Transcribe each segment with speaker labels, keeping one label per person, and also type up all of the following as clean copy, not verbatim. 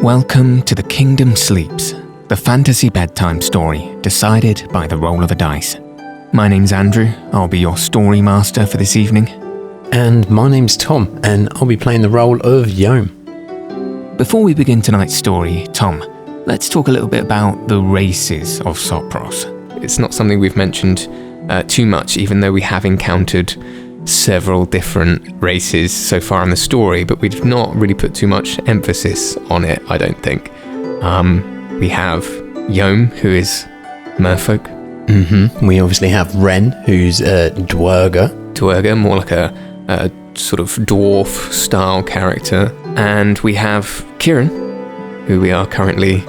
Speaker 1: Welcome to The Kingdom Sleeps, the fantasy bedtime story decided by the roll of a dice. My name's Andrew, I'll be your story master for this evening.
Speaker 2: And my name's Tom, and I'll be playing the role of Yohm.
Speaker 1: Before we begin tonight's story, Tom, let's talk a little bit about the races of Sopros. It's not something we've mentioned too much, even though we have encountered several different races so far in the story, but we've not really put too much emphasis on it, I don't think. We have Yohm, who is merfolk.
Speaker 2: We obviously have Ren, who's a Dwerger.
Speaker 1: Dwerger, more like a sort of dwarf-style character. And we have Kiren, who we are currently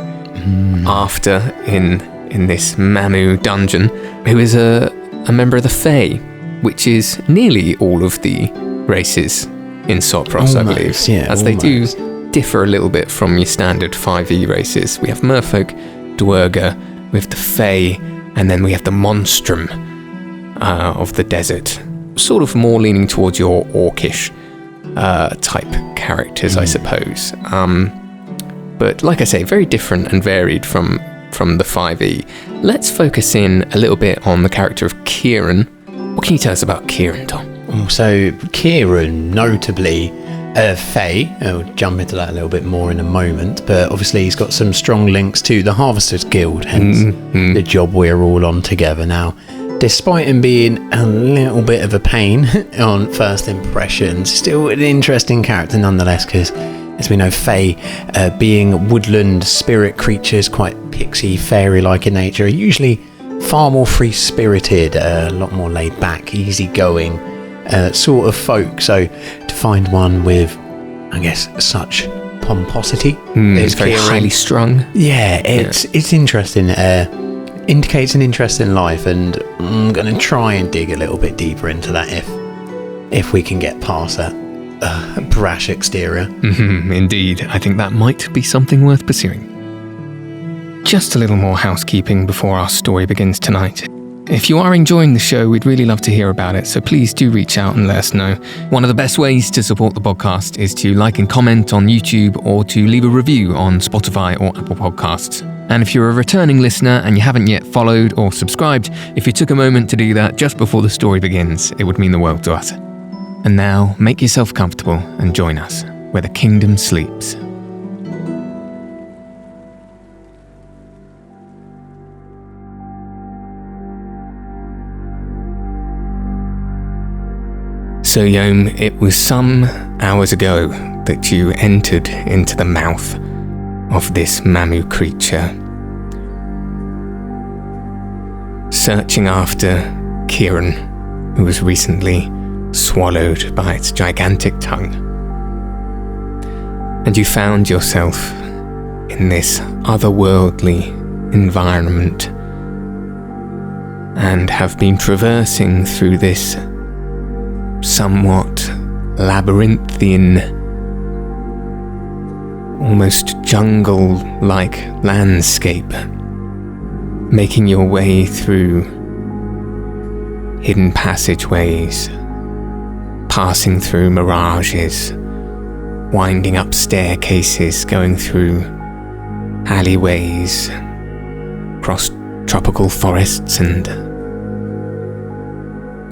Speaker 1: after in this Mamü dungeon, who is a member of the Fae, which is nearly all of the races in Sopros, I believe.
Speaker 2: Yeah,
Speaker 1: as they do differ a little bit from your standard 5e races. We have merfolk, Dwerger, we have the Fae, and then we have the monstrum of the desert. Sort of more leaning towards your orcish type characters, I suppose. But like I say, very different and varied from the 5e. Let's focus in a little bit on the character of Kiren. What can you tell us about Kiren, Tom?
Speaker 2: So Kiren, notably Fae, I'll jump into that a little bit more in a moment, but obviously he's got some strong links to the Harvesters Guild, hence the job we're all on together now. Despite him being a little bit of a pain on first impressions, still an interesting character nonetheless, because as we know, Fae, being woodland spirit creatures, quite pixie, fairy-like in nature, are usually far more free-spirited, a lot more laid-back, easy-going sort of folk. So to find one with, I guess, such pomposity,
Speaker 1: it's very highly strung.
Speaker 2: Yeah, it's interesting. Indicates an interest in life, and I'm going to try and dig a little bit deeper into that if we can get past that brash exterior.
Speaker 1: Indeed, I think that might be something worth pursuing. Just a little more housekeeping before our story begins tonight. If you are enjoying the show, we'd really love to hear about it, so please do reach out and let us know. One of the best ways to support the podcast is to like and comment on YouTube or to leave a review on Spotify or Apple Podcasts. And if you're a returning listener and you haven't yet followed or subscribed, if you took a moment to do that just before the story begins, it would mean the world to us. And now, make yourself comfortable and join us where the kingdom sleeps. So Yohm, it was some hours ago that you entered into the mouth of this Mamü creature, searching after Kiren, who was recently swallowed by its gigantic tongue. And you found yourself in this otherworldly environment and have been traversing through this somewhat labyrinthine, almost jungle-like landscape, making your way through hidden passageways, passing through mirages, winding up staircases, going through alleyways, across tropical forests and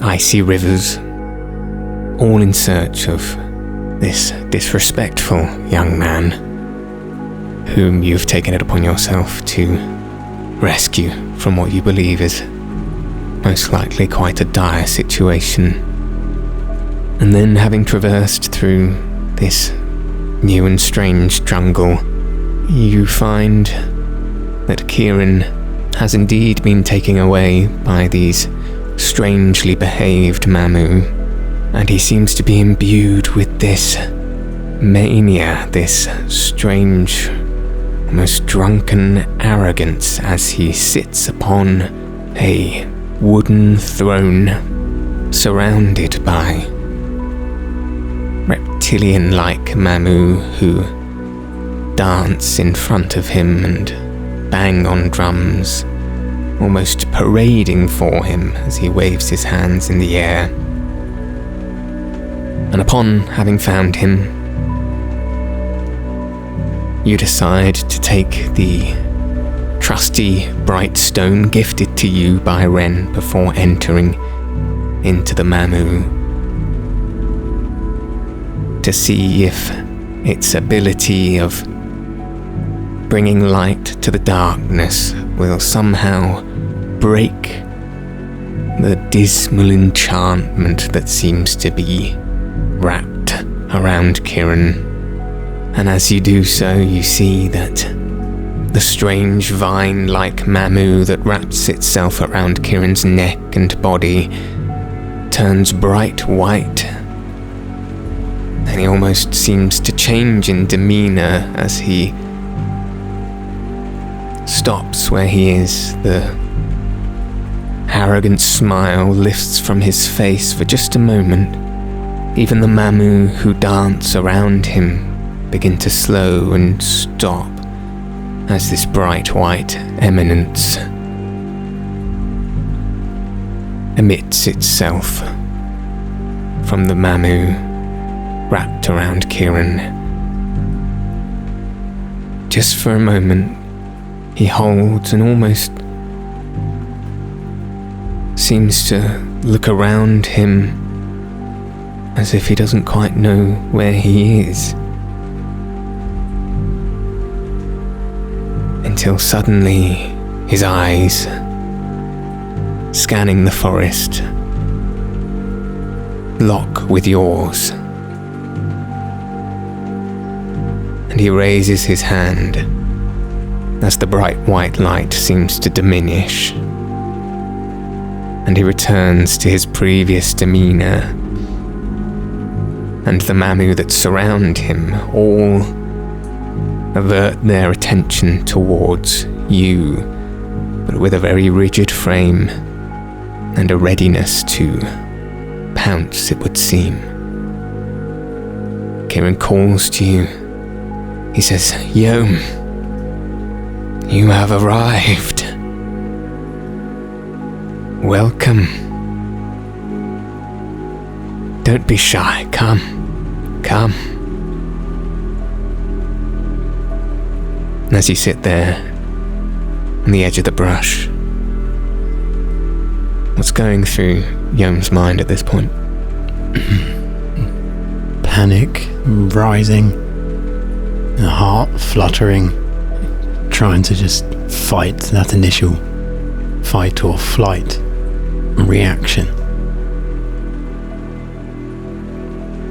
Speaker 1: icy rivers, all in search of this disrespectful young man whom you've taken it upon yourself to rescue from what you believe is most likely quite a dire situation. And then, having traversed through this new and strange jungle, you find that Kiren has indeed been taken away by these strangely behaved Mamü, and he seems to be imbued with this mania, this strange, almost drunken arrogance as he sits upon a wooden throne surrounded by reptilian-like Mamü who dance in front of him and bang on drums, almost parading for him as he waves his hands in the air. And upon having found him, you decide to take the trusty bright stone gifted to you by Ren before entering into the Mamü to see if its ability of bringing light to the darkness will somehow break the dismal enchantment that seems to be wrapped around Kiren. And as you do so, you see that the strange vine-like Mamü that wraps itself around Kiren's neck and body turns bright white, and he almost seems to change in demeanor as he stops where he is. The arrogant smile lifts from his face for just a moment. Even the Mamü who dance around him begin to slow and stop as this bright white eminence emits itself from the Mamü wrapped around Kiren. Just for a moment, he holds and almost seems to look around him as if he doesn't quite know where he is. Until suddenly, his eyes, scanning the forest, lock with yours. And he raises his hand as the bright white light seems to diminish, and he returns to his previous demeanor, and the Mamü that surround him all avert their attention towards you, but with a very rigid frame and a readiness to pounce, it would seem. Kiren calls to you. He says, "Yohm, you have arrived. Welcome. Don't be shy. Come. And as you sit there on the edge of the brush, what's going through Yohm's mind at this point?
Speaker 2: Panic rising, the heart fluttering, trying to just fight that initial fight or flight reaction.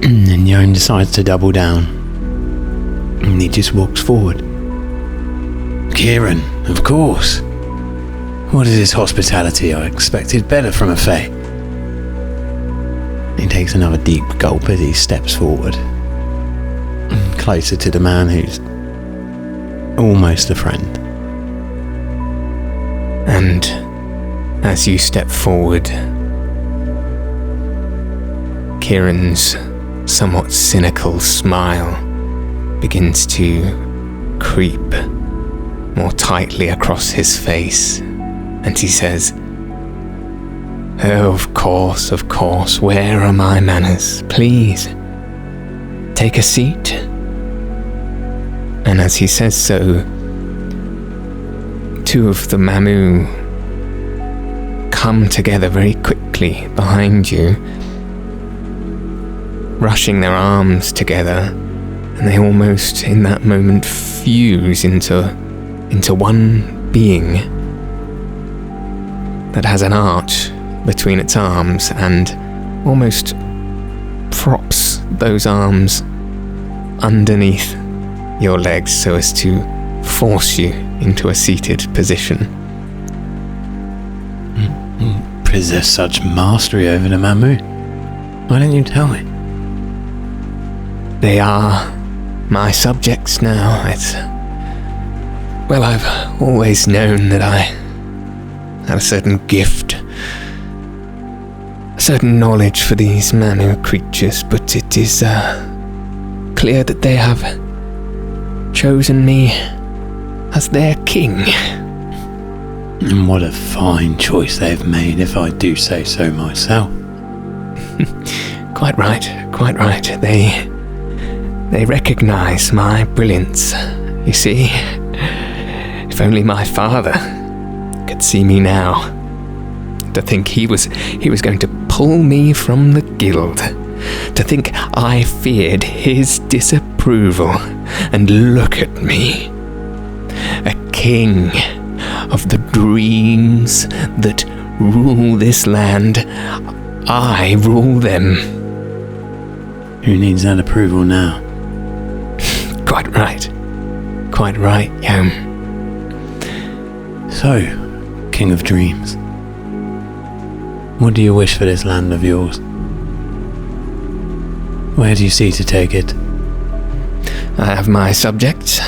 Speaker 2: And Yohm decides to double down, and he just walks forward. Kiren, of course. What is this hospitality? I expected better from a Fae. He takes another deep gulp as he steps forward, closer to the man who's almost a friend.
Speaker 1: And as you step forward, Kiren's somewhat cynical smile begins to creep more tightly across his face, and he says, "Oh, of course, where are my manners? Please, take a seat." And as he says so, two of the Mamü come together very quickly behind you, rushing their arms together, and they almost in that moment fuse into one being that has an arch between its arms and almost props those arms underneath your legs so as to force you into a seated position.
Speaker 2: Possess such mastery over the Mamü. Why didn't you tell me?
Speaker 1: They are my subjects now. Well, I've always known that I had a certain gift, a certain knowledge for these Mamü creatures, but it is clear that they have chosen me as their king.
Speaker 2: And what a fine choice they've made, if I do say so myself.
Speaker 1: Quite right. They recognize my brilliance You see, if only my father could see me now. To think he was going to pull me from the guild. To think I feared his disapproval. And look at me. A king of the dreams that rule this land. I rule them.
Speaker 2: Who needs that approval now?
Speaker 1: Quite right. Quite right, Yohm.
Speaker 2: So, King of Dreams, what do you wish for this land of yours? Where do you see to take it?
Speaker 1: I have my subjects.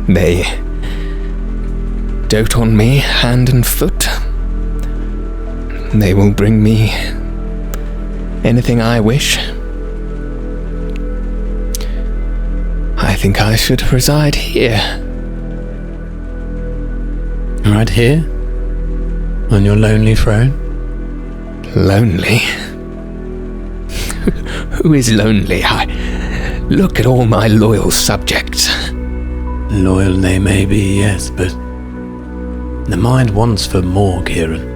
Speaker 1: They dote on me hand and foot. They will bring me anything I wish. I think I should reside here.
Speaker 2: Right here? On your lonely throne?
Speaker 1: Lonely? Who is lonely? Look at all my loyal subjects.
Speaker 2: Loyal they may be, yes, but the mind wants for more, Kiren.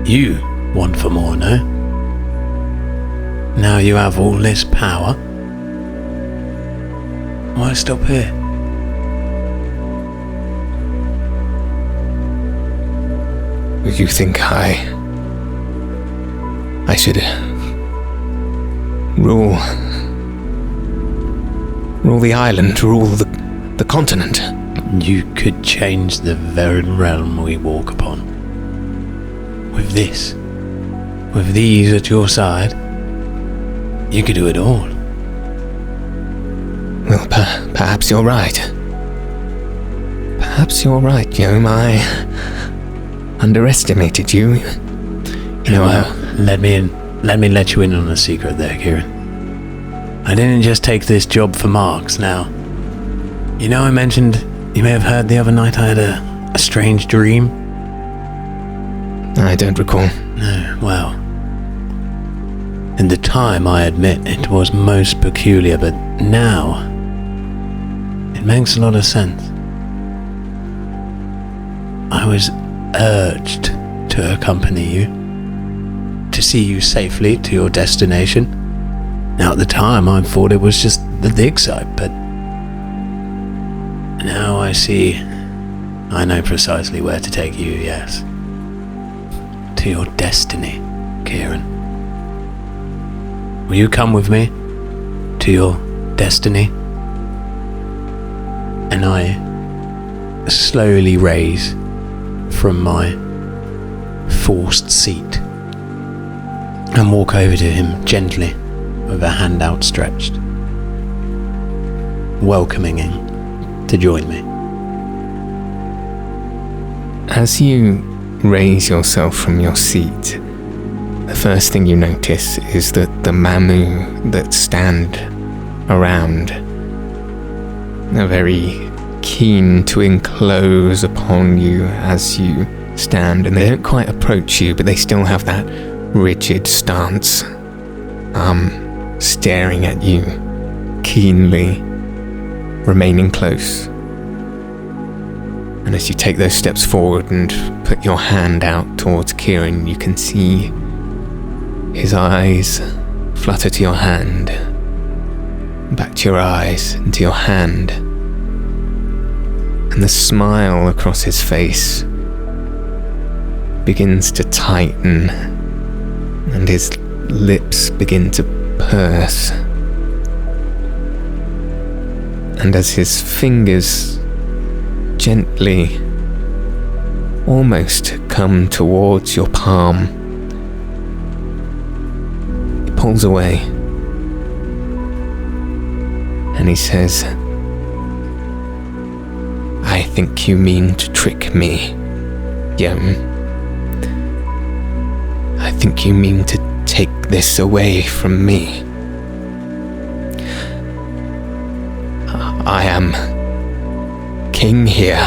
Speaker 2: You want for more, no? Now you have all this power. Why stop here?
Speaker 1: Would you think I should rule the island, rule the continent?
Speaker 2: You could change the very realm we walk upon. With this, with these at your side, you could do it all.
Speaker 1: Well, perhaps you're right. Perhaps you're right, Yohm. I underestimated you. You know,
Speaker 2: let me let you in on a secret there, Kiren. I didn't just take this job for marks. Now, you know, I mentioned, you may have heard the other night I had a strange dream.
Speaker 1: I don't recall.
Speaker 2: No, well, in the time, I admit it was most peculiar, but now it makes a lot of sense. I was urged to accompany you, to see you safely to your destination. Now, at the time, I thought it was just the dig site, but now I see, I know precisely where to take you, yes. To your destiny, Kiren. Will you come with me to your destiny? And I slowly raise from my forced seat and walk over to him gently with a hand outstretched, welcoming him to join me.
Speaker 1: As you raise yourself from your seat, the first thing you notice is that the Mamü that stand around are very keen to enclose upon you as you stand, and they don't quite approach you, but they still have that rigid stance, staring at you keenly, remaining close. And as you take those steps forward and put your hand out towards Kiren, you can see his eyes flutter to your hand, back to your eyes and to your hand, and the smile across his face begins to tighten and his lips begin to purse. And as his fingers gently almost come towards your palm, he pulls away and he says, "I think you mean to trick me, Yohm. I think you mean to take this away from me. I am king here.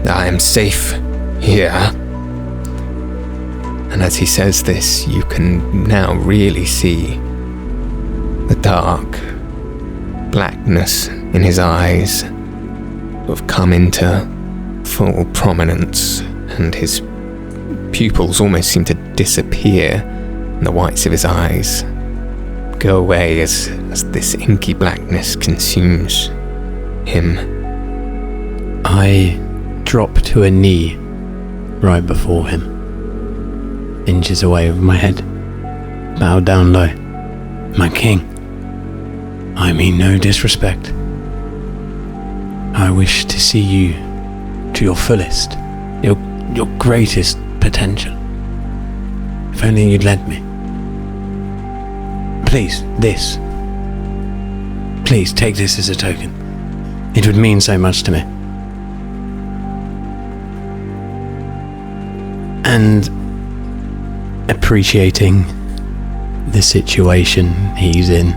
Speaker 1: I am safe here." And as he says this, you can now really see the dark blackness in his eyes have come into full prominence, and his pupils almost seem to disappear, and the whites of his eyes go away as this inky blackness consumes him.
Speaker 2: I drop to a knee right before him, inches away with my head, bow down low. My king, I mean no disrespect. I wish to see you to your fullest, your greatest potential. If only you'd let me. Please, please take this as a token. It would mean so much to me. And appreciating the situation he's in,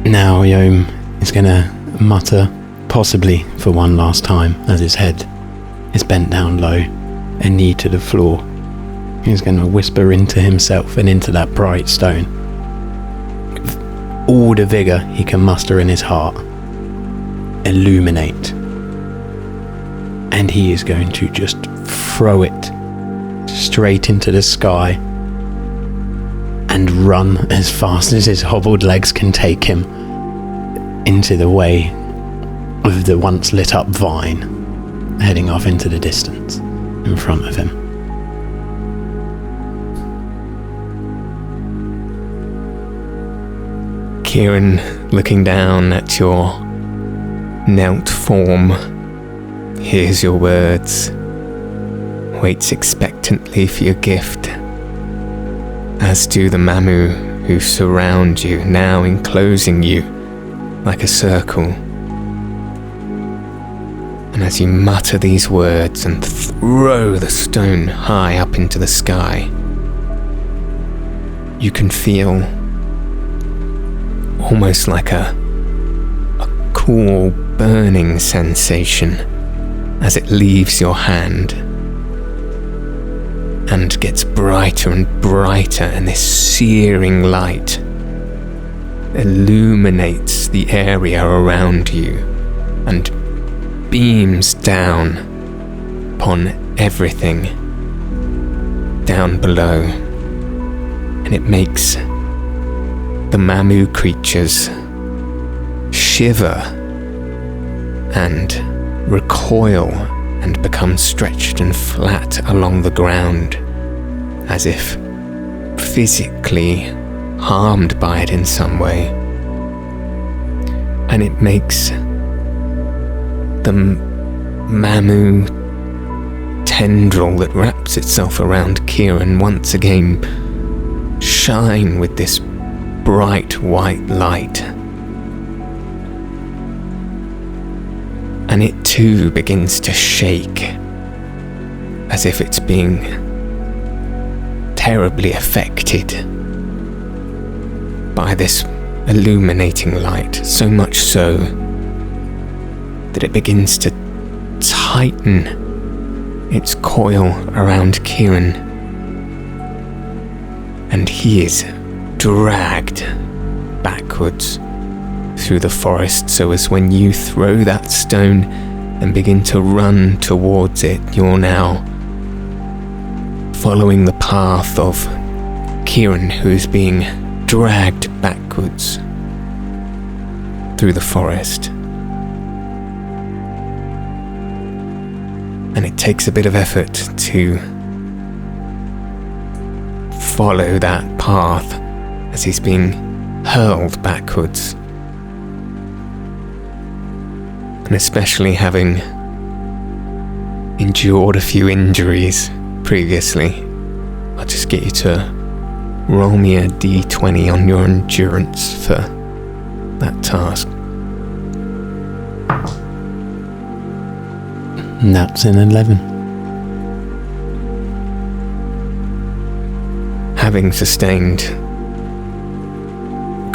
Speaker 2: now Yohm is going to mutter, possibly for one last time, as his head is bent down low, a knee to the floor. He's going to whisper into himself and into that bright stone all the vigour he can muster in his heart. Illuminate. And he is going to just throw it straight into the sky and run as fast as his hobbled legs can take him into the way of the once lit up vine, heading off into the distance in front of him.
Speaker 1: Kiren, looking down at your knelt form, hears your words, waits expectantly for your gift, as do the Mamü who surround you, now enclosing you like a circle. And as you mutter these words and throw the stone high up into the sky, you can feel almost like a cool burning sensation as it leaves your hand and gets brighter and brighter, and this searing light illuminates the area around you and beams down upon everything down below, and it makes the Mamü creatures shiver and recoil and become stretched and flat along the ground, as if physically harmed by it in some way. And it makes the Mamü tendril that wraps itself around Kiren once again shine with this bright white light. And it too begins to shake, as if it's being terribly affected by this illuminating light, so much so that it begins to tighten its coil around Kiren, and he is dragged backwards through the forest, so as when you throw that stone and begin to run towards it, you're now following the path of Kiren, who is being dragged backwards through the forest. And it takes a bit of effort to follow that path as he's being hurled backwards. And especially having endured a few injuries previously, I'll just get you to roll me a d20 on your endurance for that task.
Speaker 2: And that's an 11.
Speaker 1: Having sustained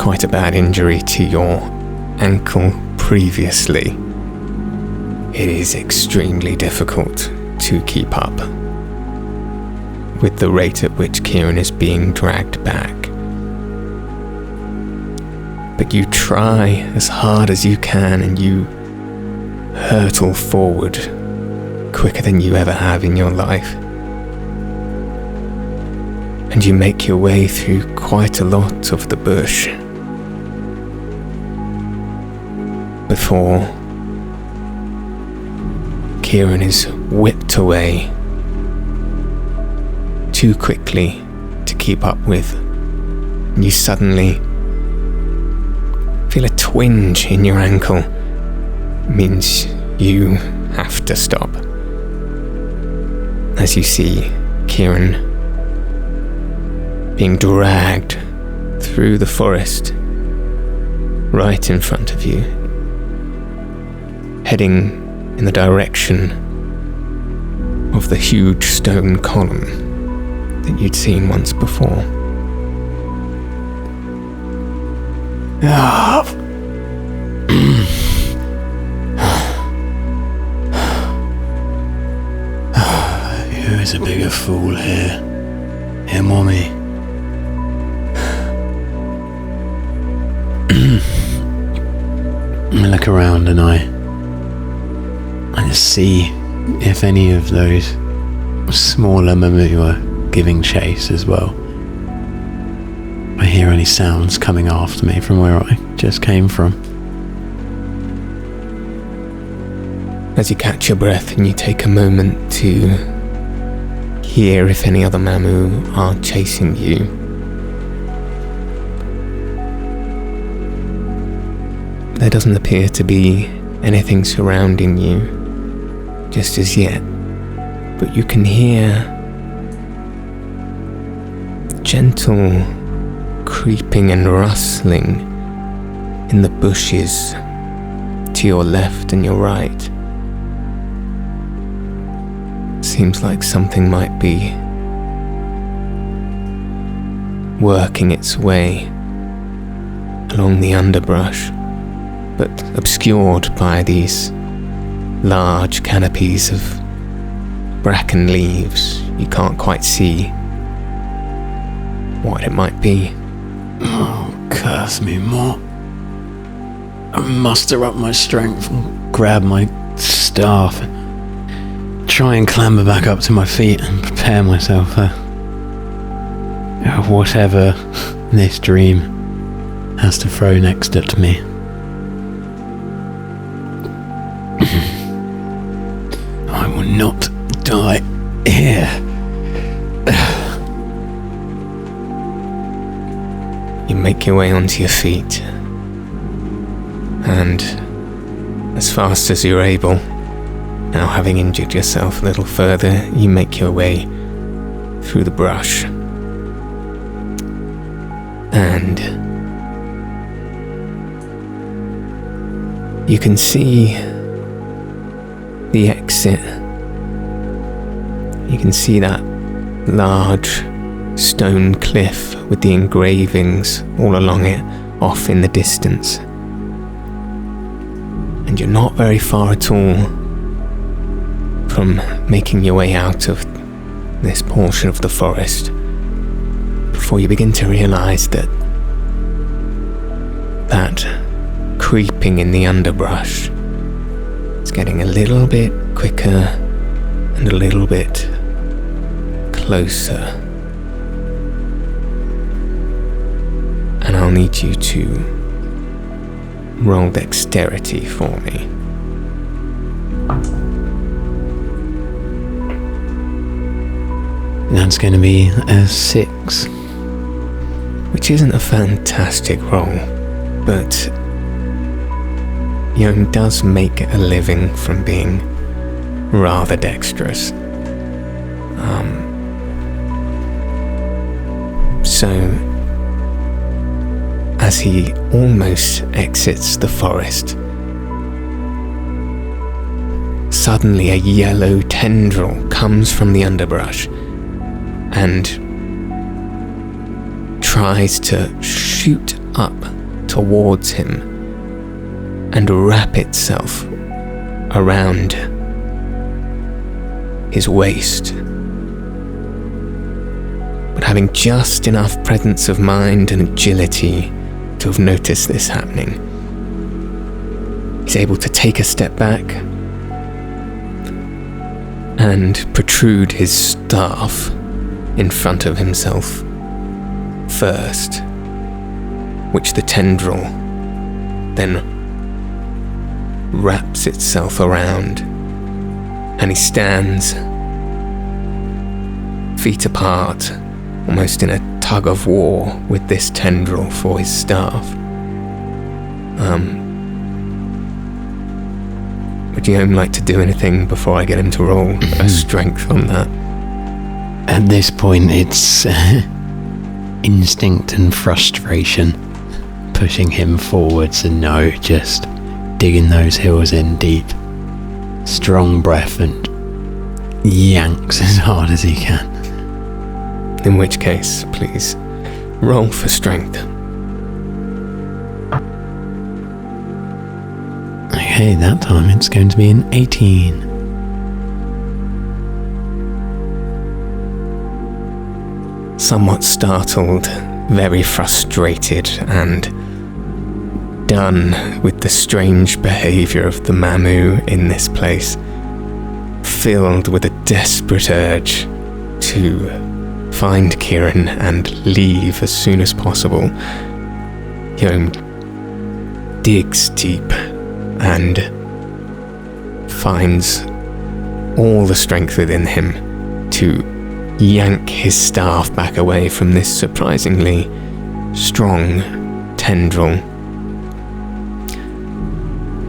Speaker 1: quite a bad injury to your ankle previously, it is extremely difficult to keep up with the rate at which Kiren is being dragged back. But you try as hard as you can and you hurtle forward quicker than you ever have in your life. And you make your way through quite a lot of the bush before Kiren is whipped away too quickly to keep up with. And you suddenly feel a twinge in your ankle. It means you have to stop. As you see Kiren being dragged through the forest right in front of you, heading in the direction of the huge stone column that you'd seen once before.
Speaker 2: Who is a bigger fool here? Him or me? I look around and I just see if any of those smaller Mamü are giving chase as well. I hear any sounds coming after me from where I just came from.
Speaker 1: As you catch your breath and you take a moment to hear if any other Mamü are chasing you, there doesn't appear to be anything surrounding you just as yet, but you can hear gentle creeping and rustling in the bushes to your left and your right. Seems like something might be working its way along the underbrush, but obscured by these large canopies of bracken leaves. You can't quite see what it might be.
Speaker 2: Oh, curse me more. I muster up my strength and grab my staff and try and clamber back up to my feet and prepare myself for whatever this dream has to throw next at me. I will not die here.
Speaker 1: You make your way onto your feet, and as fast as you're able, now having injured yourself a little further, you make your way through the brush. And you can see the exit. You can see that large stone cliff with the engravings all along it off in the distance. And you're not very far at all from making your way out of this portion of the forest before you begin to realize that creeping in the underbrush is getting a little bit quicker and a little bit closer. And I'll need you to roll dexterity for me.
Speaker 2: That's going to be a 6.
Speaker 1: Which isn't a fantastic roll, but Yohm does make a living from being rather dexterous. So, as he almost exits the forest, suddenly a yellow tendril comes from the underbrush and tries to shoot up towards him and wrap itself around his waist. But having just enough presence of mind and agility to have noticed this happening. He's able to take a step back and protrude his staff in front of himself first, which the tendril then wraps itself around, and he stands feet apart, almost in a tug of war with this tendril for his staff. Would Yohm like to do anything before I get him to roll a strength on that?
Speaker 2: At this point, it's instinct and frustration pushing him forwards, and no, just digging those heels in deep. Strong breath and yanks as hard as he can.
Speaker 1: In which case, please, roll for strength.
Speaker 2: Okay, that time it's going to be an 18.
Speaker 1: Somewhat startled, very frustrated, and done with the strange behaviour of the Mamü in this place, filled with a desperate urge to find Kiren and leave as soon as possible, Yohm digs deep and finds all the strength within him to yank his staff back away from this surprisingly strong tendril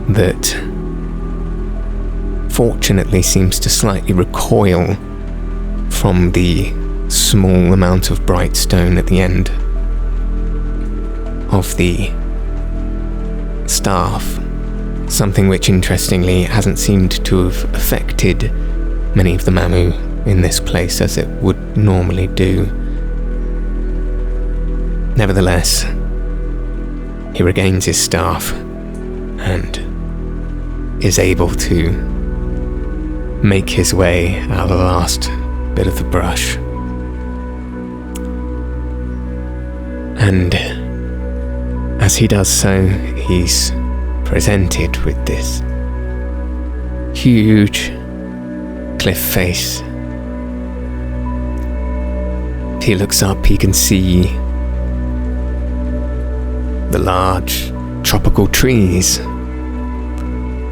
Speaker 1: that fortunately seems to slightly recoil from the small amount of bright stone at the end of the staff, something which interestingly hasn't seemed to have affected many of the Mamü in this place as it would normally do. Nevertheless, he regains his staff and is able to make his way out of the last bit of the brush. And as he does so, he's presented with this huge cliff face. If he looks up, he can see the large tropical trees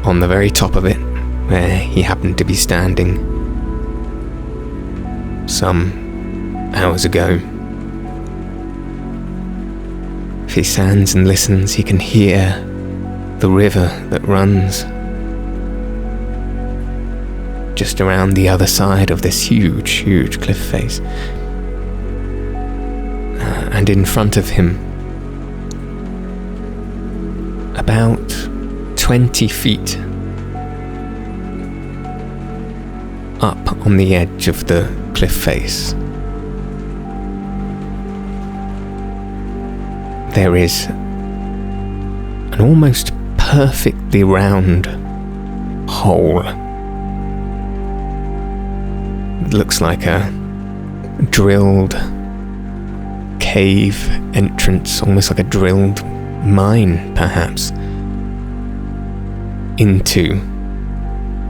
Speaker 1: on the very top of it, where he happened to be standing some hours ago. If he stands and listens, he can hear the river that runs just around the other side of this huge, huge cliff face. And in front of him, about 20 feet up on the edge of the cliff face, there is an almost perfectly round hole. It looks like a drilled cave entrance, almost like a drilled mine, perhaps, into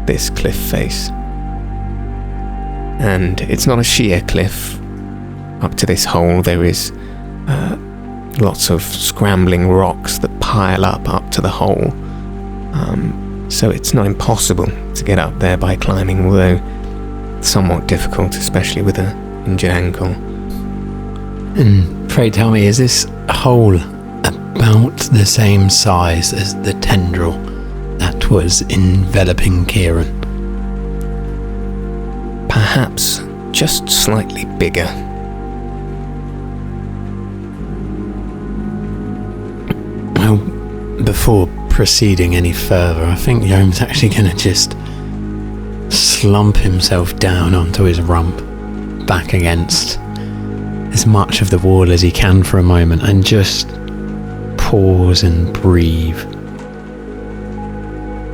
Speaker 1: this cliff face. And it's not a sheer cliff. Up to this hole there is lots of scrambling rocks that pile up to the hole. So it's not impossible to get up there by climbing, although somewhat difficult, especially with an injured ankle.
Speaker 2: And pray tell me, is this hole about the same size as the tendril that was enveloping Kiren?
Speaker 1: Perhaps just slightly bigger.
Speaker 2: Well, before proceeding any further, I think Yohm's actually going to just slump himself down onto his rump, back against as much of the wall as he can for a moment, and just pause and breathe.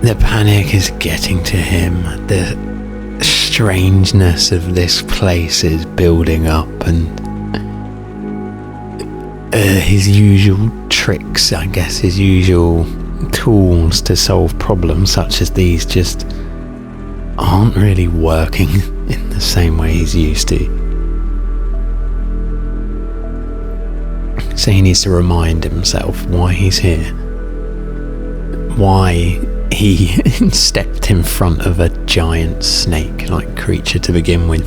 Speaker 2: The panic is getting to him. The strangeness of this place is building up, and his usual tricks, I guess, his usual tools to solve problems such as these just aren't really working in the same way he's used to. So he needs to remind himself why he's here, why he stepped in front of a giant snake-like creature to begin with.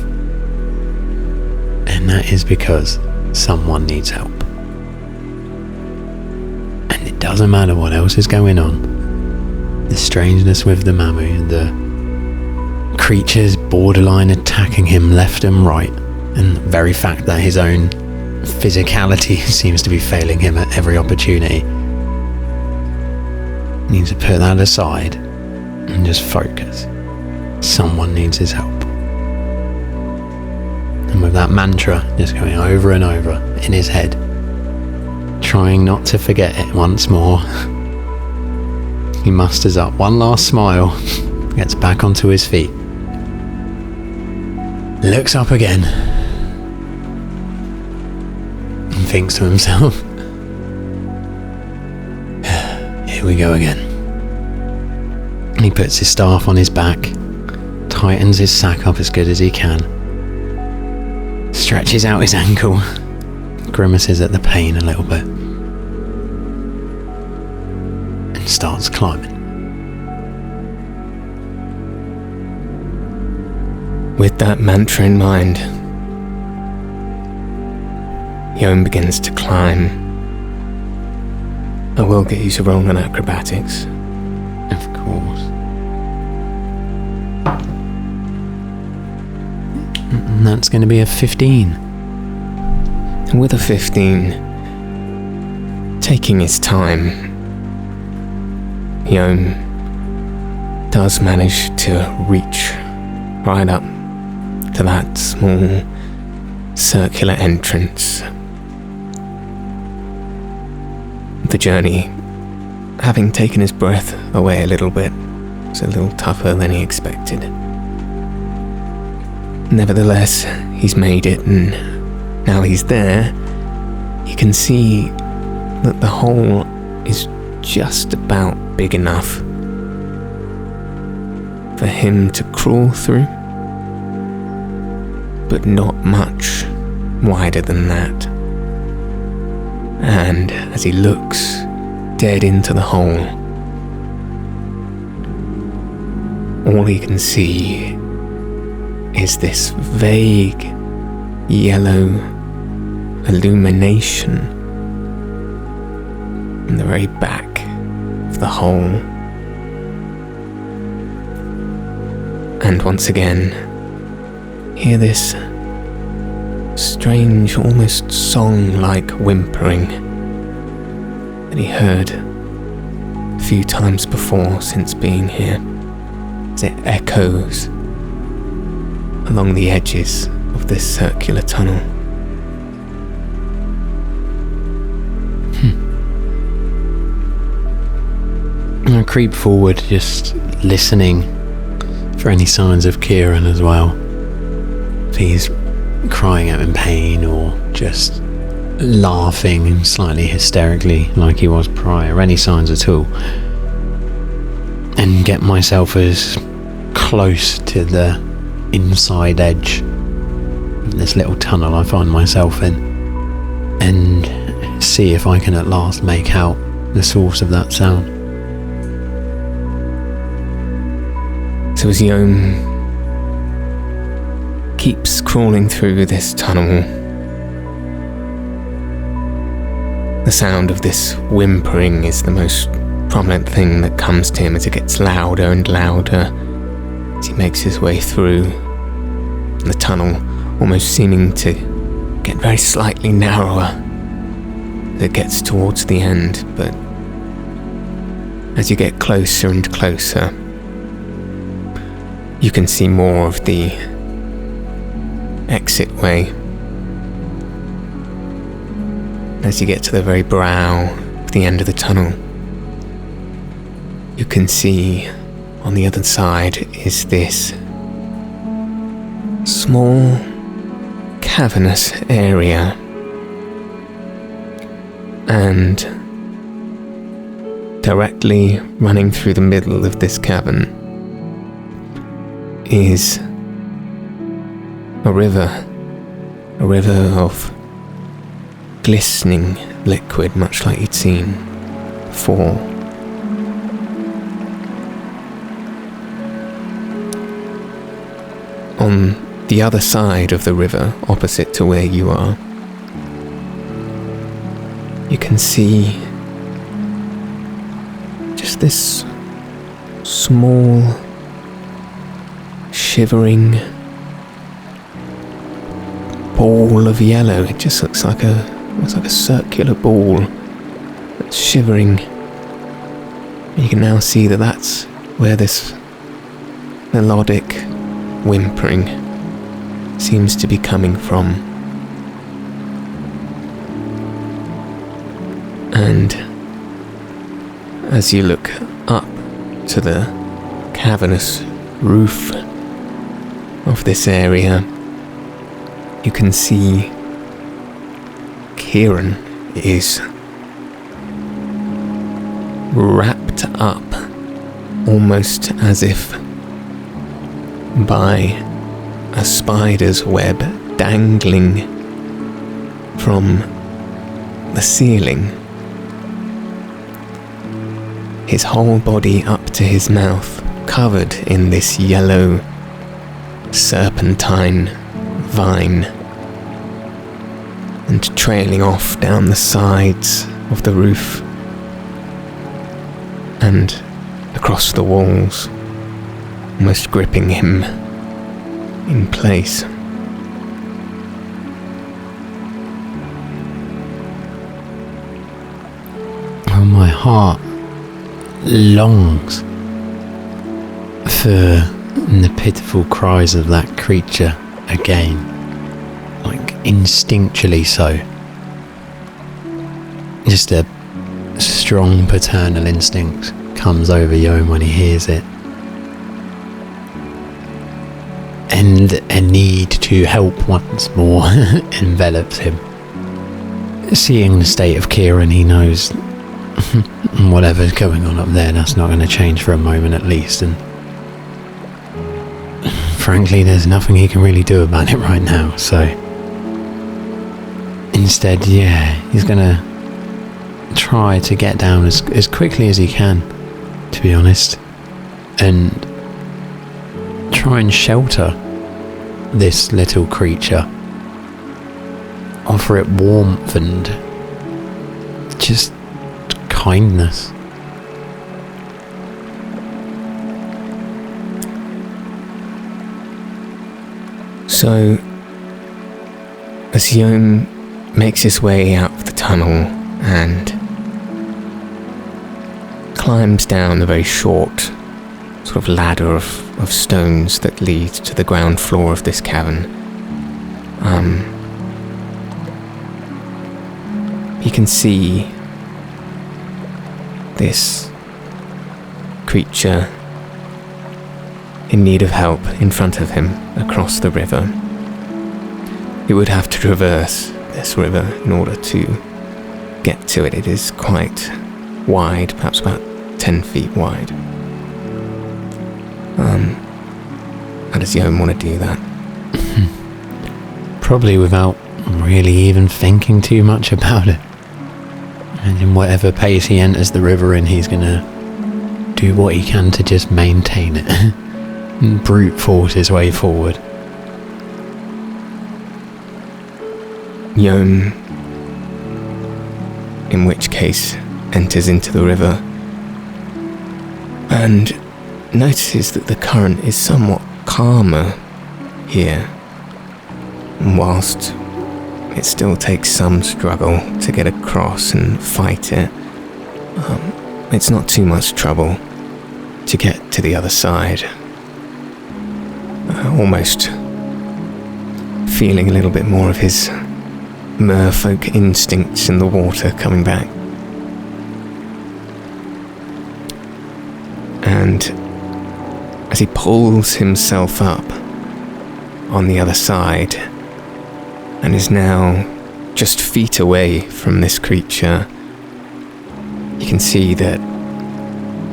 Speaker 2: And that is because someone needs help. And it doesn't matter what else is going on. The strangeness with the Mamü, the creatures borderline attacking him left and right, and the very fact that his own physicality seems to be failing him at every opportunity. He needs to put that aside and just focus. Someone needs his help. And with that mantra just going over and over in his head, trying not to forget it once more, he musters up one last smile, gets back onto his feet, looks up again, and thinks to himself, here we go again. And he puts his staff on his back, tightens his sack up as good as he can, stretches out his ankle, grimaces at the pain a little bit, and starts climbing.
Speaker 1: With that mantra in mind, Yohm begins to climb. I will get you to roll on acrobatics.
Speaker 2: Of course. And that's going to be a 15.
Speaker 1: And with a 15, taking his time, Yohm does manage to reach right up to that small circular entrance. The journey, having taken his breath away a little bit, was a little tougher than he expected. Nevertheless, he's made it, and now he's there. You can see that the hole is just about big enough for him to crawl through, but not much wider than that. And as he looks dead into the hole, all he can see is this vague yellow illumination in the very back of the hole. And once again, hear this strange, almost song-like whimpering that he heard a few times before since being here, as it echoes along the edges of this circular tunnel.
Speaker 2: I creep forward, just listening for any signs of Kiren as well. If he's crying out in pain or just laughing slightly hysterically like he was prior, any signs at all. And get myself as close to the inside edge of this little tunnel I find myself in, and see if I can at last make out the source of that sound.
Speaker 1: So as Yohm keeps crawling through this tunnel, the sound of this whimpering is the most prominent thing that comes to him as it gets louder and louder as he makes his way through the tunnel, almost seeming to get very slightly narrower as it gets towards the end. But as you get closer and closer, you can see more of the exit way. As you get to the very brow of the end of the tunnel, you can see on the other side is this small cavernous area, and directly running through the middle of this cavern is a river of glistening liquid, much like you'd seen before. On the other side of the river, opposite to where you are, you can see just this small, shivering ball of yellow. It just looks like a circular ball that's shivering. You can now see that that's where this melodic whimpering seems to be coming from. And as you look up to the cavernous roof of this area, you can see Kiren is wrapped up, almost as if by a spider's web dangling from the ceiling. His whole body up to his mouth covered in this yellow serpentine vine, and trailing off down the sides of the roof and across the walls, almost gripping him in place.
Speaker 2: Oh, my heart longs for the pitiful cries of that creature again, like instinctually so. Just a strong paternal instinct comes over Yohm when he hears it, and a need to help once more envelops him. Seeing the state of Kiren, he knows whatever's going on up there, that's not going to change for a moment at least, and frankly there's nothing he can really do about it right now. So instead, he's going to try to get down as quickly as he can, to be honest, and try and shelter this little creature, offer it warmth and just kindness.
Speaker 1: So, as Yohm makes his way out of the tunnel and climbs down the very short sort of ladder of stones that lead to the ground floor of this cavern, you can see this creature in need of help in front of him across the river. He would have to traverse this river in order to get to it. It is quite wide, perhaps about 10 feet wide. How does Yohm want to do that?
Speaker 2: Probably without really even thinking too much about it. And in whatever pace he enters the river in, he's going to do what he can to just maintain it. And brute force his way forward.
Speaker 1: Yohm, in which case, enters into the river and notices that the current is somewhat calmer here. And whilst it still takes some struggle to get across and fight it, it's not too much trouble to get to the other side. Almost feeling a little bit more of his merfolk instincts in the water coming back. And as he pulls himself up on the other side and is now just feet away from this creature, you can see that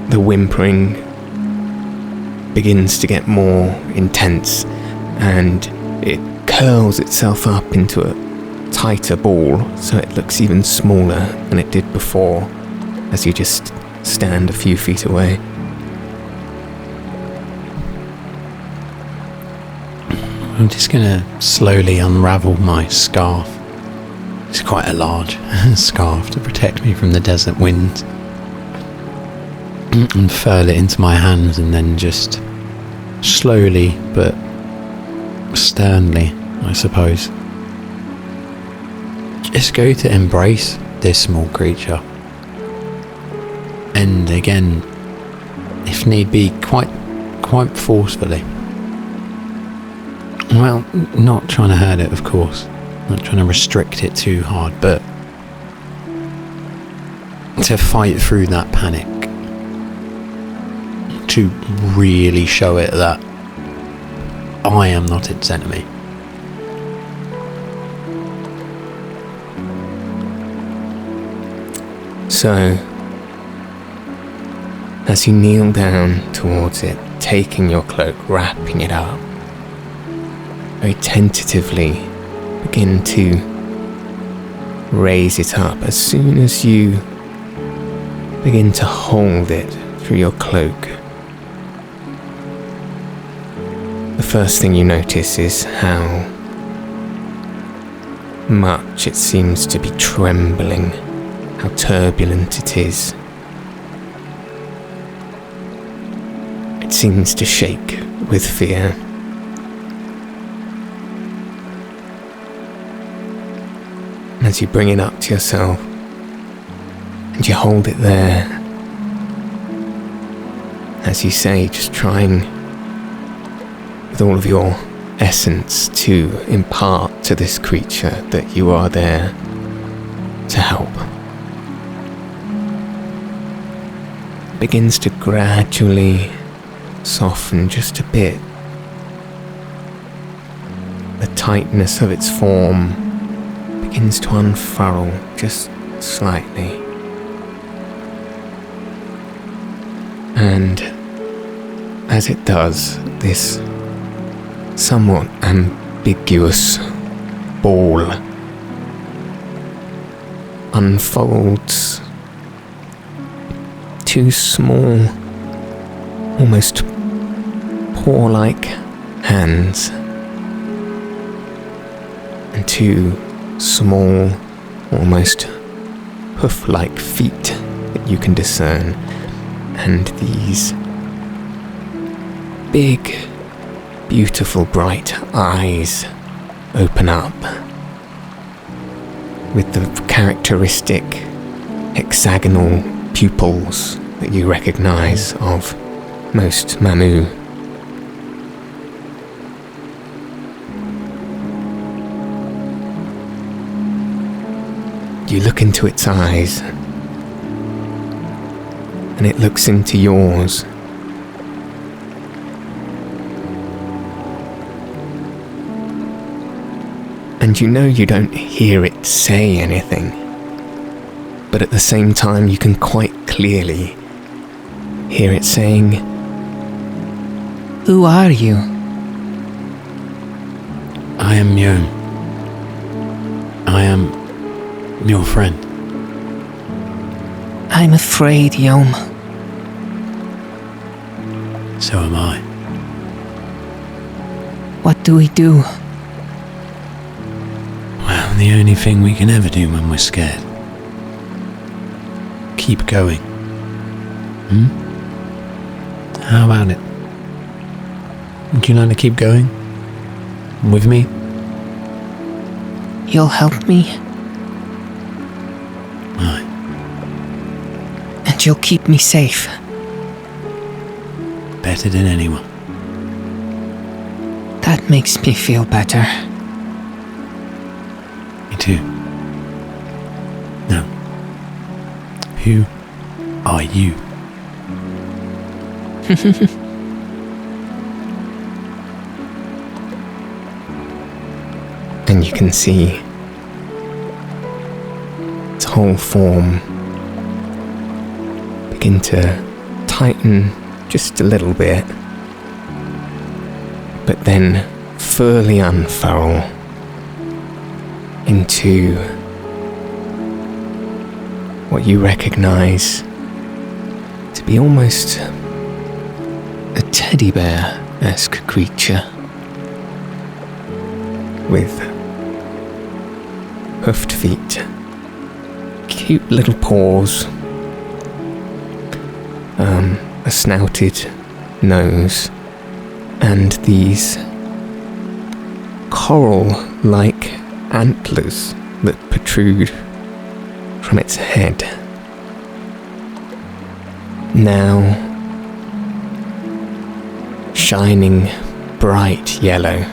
Speaker 1: the whimpering begins to get more intense, and it curls itself up into a tighter ball, so it looks even smaller than it did before, as you just stand a few feet away.
Speaker 2: I'm just gonna slowly unravel my scarf. It's quite a large scarf to protect me from the desert wind, and furl it into my hands, and then just slowly but sternly, I suppose, just go to embrace this small creature, and again, if need be, quite forcefully. Well, not trying to hurt it, of course, not trying to restrict it too hard, but to fight through that panic, to really show it that I am not its enemy.
Speaker 1: So, as you kneel down towards it, taking your cloak, wrapping it up, very tentatively begin to raise it up. As soon as you begin to hold it through your cloak, the first thing you notice is how much it seems to be trembling, how turbulent it is. It seems to shake with fear. As you bring it up to yourself and you hold it there, as you say, just trying with all of your essence to impart to this creature that you are there to help. It begins to gradually soften just a bit. The tightness of its form begins to unfurl just slightly, and as it does, this somewhat ambiguous ball unfolds. Two small, almost paw-like hands, and two small, almost hoof-like feet that you can discern, and these big, beautiful, bright eyes open up with the characteristic hexagonal pupils that you recognize of most Mamü. You look into its eyes, and it looks into yours. And you know you don't hear it say anything, but at the same time you can quite clearly hear it saying, "Who are you?"
Speaker 2: I am Yohm. I am your friend.
Speaker 1: I'm afraid, Yohm.
Speaker 2: So am I.
Speaker 1: What do we do?
Speaker 2: Well, the only thing we can ever do when we're scared. Keep going. How about it? Would you like to keep going? With me?
Speaker 1: You'll help me?
Speaker 2: Aye.
Speaker 1: And you'll keep me safe?
Speaker 2: Better than anyone.
Speaker 1: That makes me feel better.
Speaker 2: Me too. Now, who are you?
Speaker 1: And you can see its whole form begin to tighten just a little bit, but then fully unfurl into what you recognize to be almost a teddy bear-esque creature with hoofed feet, cute little paws, a snouted nose, and these coral-like antlers that protrude from its head. Now shining bright yellow.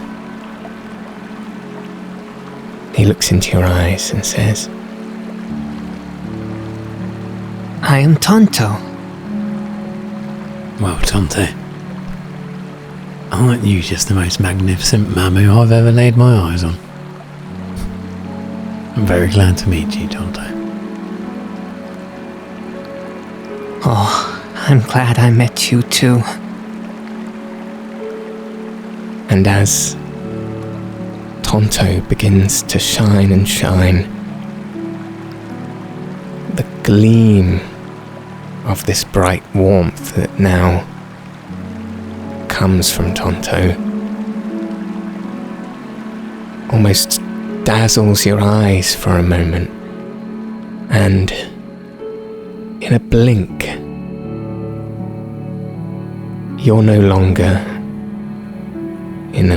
Speaker 1: He looks into your eyes and says,
Speaker 3: I am Tonto.
Speaker 2: Well, Tonto, aren't you just the most magnificent Mamü I've ever laid my eyes on? I'm very glad to meet you, Tonto.
Speaker 3: Oh, I'm glad I met you too.
Speaker 1: and as Tonto begins to shine and shine, the gleam of this bright warmth that now comes from Tonto almost dazzles your eyes for a moment, and in a blink you're no longer in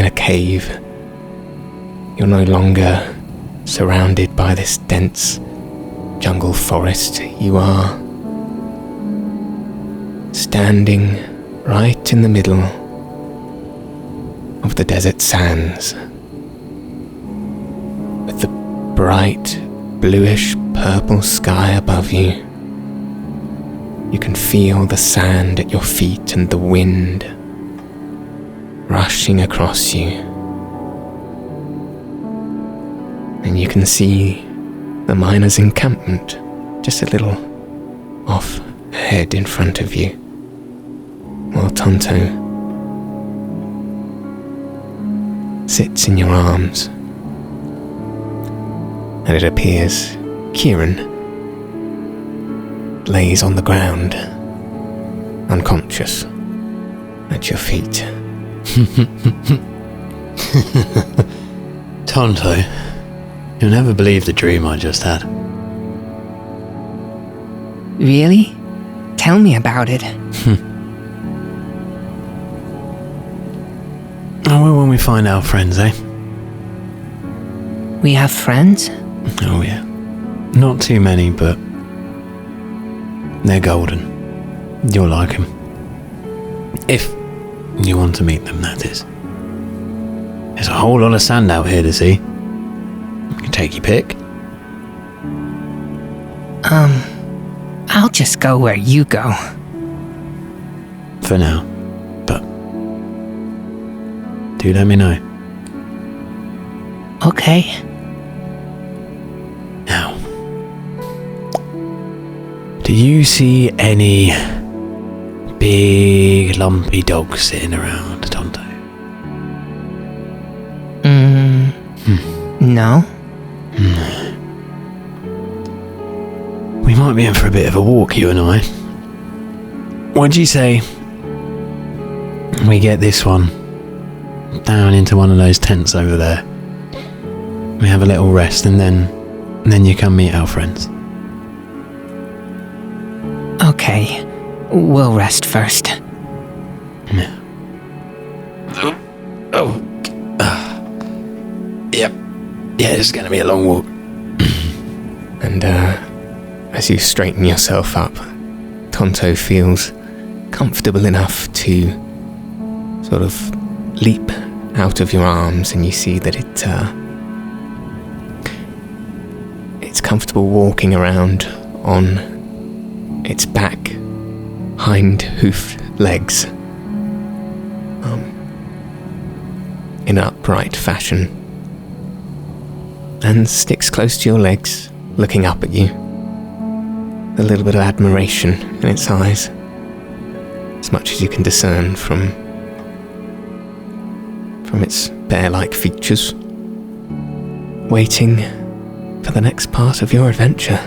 Speaker 1: a cave. You're no longer surrounded by this dense jungle forest. You are standing right in the middle of the desert sands, with the bright bluish purple sky above you. You can feel the sand at your feet and the wind rushing across you. And you can see the miners' encampment just a little off ahead in front of you, while Tonto sits in your arms. And it appears Kiren lays on the ground, unconscious, at your feet.
Speaker 2: Tonto, you'll never believe the dream I just had.
Speaker 3: Really? Tell me about it.
Speaker 2: Oh, well, when we find our friends, eh?
Speaker 3: We have friends?
Speaker 2: Oh, yeah. Not too many, but they're golden. You'll like them. If you want to meet them, that is. There's a whole lot of sand out here to see. You can take your pick.
Speaker 3: I'll just go where you go.
Speaker 2: For now. But do let me know.
Speaker 3: Okay.
Speaker 2: Now, do you see any big lumpy dogs sitting around, Tonto?
Speaker 3: No.
Speaker 2: We might be in for a bit of a walk, you and I. What'd you say we get this one down into one of those tents over there? We have a little rest, and then you come meet our friends.
Speaker 3: Okay. We'll rest first.
Speaker 2: Yeah. Yep. Yeah, it's going to be a long walk.
Speaker 1: And as you straighten yourself up, Tonto feels comfortable enough to sort of leap out of your arms, and you see that it's comfortable walking around on its back, hind hoofed legs, in upright fashion, and sticks close to your legs, looking up at you, a little bit of admiration in its eyes. as much as you can discern from its bear-like features, waiting for the next part of your adventure.